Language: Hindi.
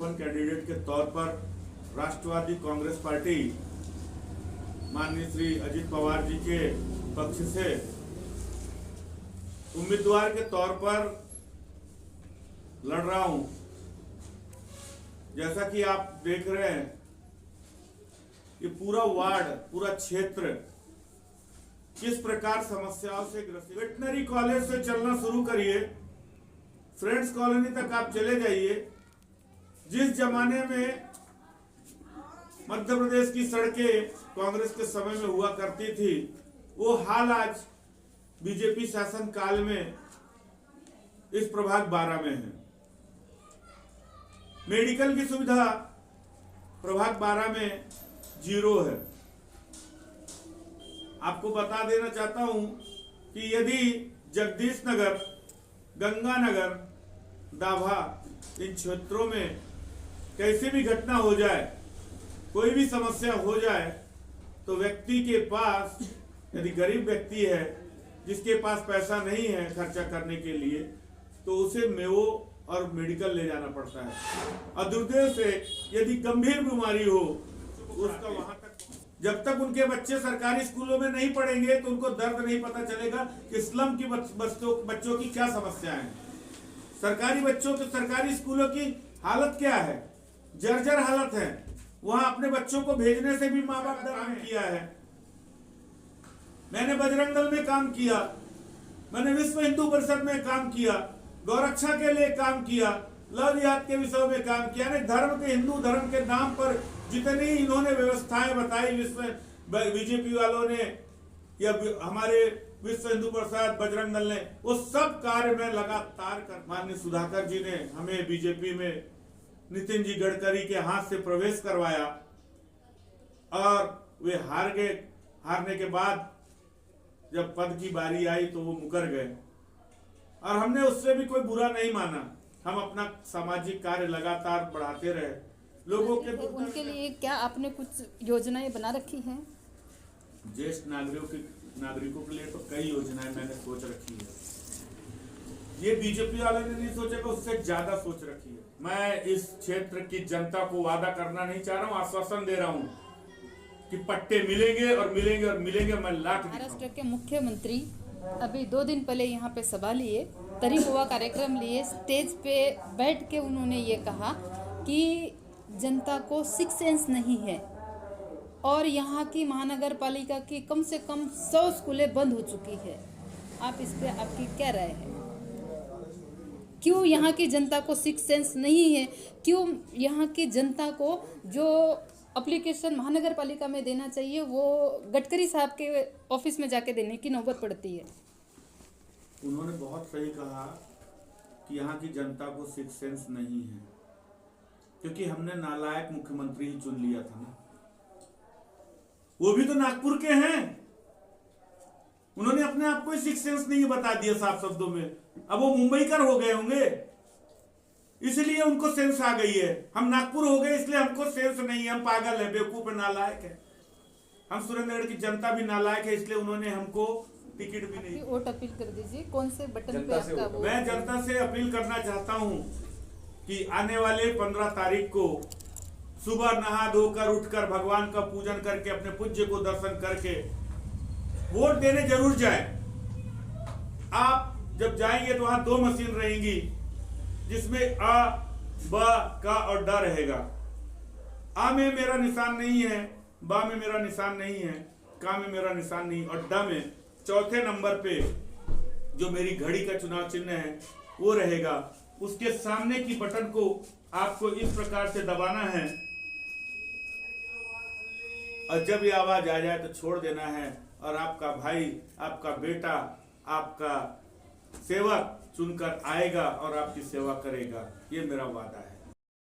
नंबर 1 कैंडिडेट के तौर पर राष्ट्रवादी कांग्रेस पार्टी माननीय श्री अजित पवार जी के पक्ष से उम्मीदवार के तौर पर लड़ रहा हूं। जैसा कि आप देख रहे हैं, ये पूरा वार्ड, पूरा क्षेत्र किस प्रकार समस्याओं से ग्रसित। वेटनरी कॉलेज से चलना शुरू करिए, फ्रेंड्स कॉलोनी तक आप चले जाइए। जिस जमाने में मध्य प्रदेश की सड़कें कांग्रेस के समय में हुआ करती थी, वो हाल आज बीजेपी शासन काल में इस प्रभाग 12 में है। मेडिकल की सुविधा प्रभाग 12 में 0 है। आपको बता देना चाहता हूं कि यदि जगदीश नगर, गंगानगर, दाभा इन क्षेत्रों में कैसी भी घटना हो जाए, कोई भी समस्या हो जाए, तो व्यक्ति के पास, यदि गरीब व्यक्ति है जिसके पास पैसा नहीं है खर्चा करने के लिए, तो उसे मेवो और मेडिकल ले जाना पड़ता है। और दुर्दैव से यदि गंभीर बीमारी हो तो उसका वहां तक, जब तक उनके बच्चे सरकारी स्कूलों में नहीं पढ़ेंगे तो उनको दर्द नहीं पता चलेगा कि स्लम की बच्चों की क्या समस्या है। सरकारी बच्चों के सरकारी स्कूलों की हालत क्या है, जर्जर हालत है। वहां अपने बच्चों को भेजने से भी माँ बाप काम किया है। मैंने बजरंग दल में काम किया, मैंने विश्व हिंदू परिषद में काम किया, गौरक्षा के लिए काम किया, लव जिहाद के विषय में काम किया। धर्म के, हिंदू धर्म के नाम पर जितनी इन्होंने व्यवस्थाएं बताई विश्व बीजेपी वालों ने या हमारे विश्व हिंदू परिषद, बजरंग दल ने, वो सब कार्य में लगातार कर माननीय सुधाकर जी ने हमें बीजेपी में नितिन जी गडकरी के हाथ से प्रवेश करवाया और वे हार गए। हारने के बाद जब पद की बारी आई तो वो मुकर गए और हमने उससे भी कोई बुरा नहीं माना। हम अपना सामाजिक कार्य लगातार बढ़ाते रहे। लोगों के उनके लिए क्या आपने कुछ योजनाएं बना रखी हैं? ज्येष्ठ नागरिकों के लिए तो कई योजनाएं मैंने सोच रखी है। ये बीजेपी वाले ने नहीं सोचेगा, उससे ज्यादा सोच रखी है। मैं इस क्षेत्र की जनता को वादा करना नहीं चाह रहा हूँ, आश्वासन दे रहा हूँ कि पट्टे मिलेंगे और मिलेंगे और मिलेंगे। मैं लाख महाराष्ट्र के मुख्यमंत्री अभी 2 दिन पहले यहाँ पे सभा लिए, तरी पोहा कार्यक्रम लिए, स्टेज पे बैठ के उन्होंने ये कहा कि जनता को सिक्स सेंस नहीं है और यहाँ की महानगर पालिका की कम से कम 100 स्कूलें बंद हो चुकी है। आप इस पे आपकी क्या राय है? क्यों यहाँ की जनता को सिक्स सेंस नहीं है? क्यों यहाँ की जनता को जो एप्लीकेशन महानगर पालिका में देना चाहिए वो गडकरी साहब के ऑफिस में जाके देने की नौबत पड़ती है? उन्होंने बहुत सही कहा कि यहाँ की जनता को सिक्स सेंस नहीं है, क्योंकि हमने नालायक मुख्यमंत्री ही चुन लिया था ना। वो भी तो नागपुर के हैं। उन्होंने अपने आप को सिक्स सेंस नहीं बता दिया साफ शब्दों में। अब वो मुंबईकर हो गए होंगे, इसलिए उनको सेंस आ गई है। हम नागपुर हो गए इसलिए हमको सेंस नहीं है। हम पागल है, बेवकूफ है, नालायक है। हम सुरेंद्रगढ़ की जनता भी नालायक है, इसलिए उन्होंने हमको टिकट भी नहीं। वोट अपील कर दीजिए, कौन से बटन पे आपका वोट? मैं जनता से अपील करना चाहता हूं कि आने वाले 15 तारीख को सुबह नहा धोकर उठकर भगवान का पूजन करके अपने पूज्य को दर्शन करके वोट देने जरूर जाए। आप जब जाएंगे तो वहां 2 मशीन रहेंगी जिसमें अ, ब, क और ड रहेगा। आ में मेरा निशान नहीं है, बा में मेरा निशान नहीं है, का में मेरा निशान नहीं, और ड में चौथे नंबर पे जो मेरी घड़ी का चुनाव चिन्ह है वो रहेगा। उसके सामने की बटन को आपको इस प्रकार से दबाना है और जब ये आवाज आ जाए तो छोड़ देना है और आपका भाई, आपका बेटा, आपका सेवक चुनकर आएगा और आपकी सेवा करेगा। ये मेरा वादा है।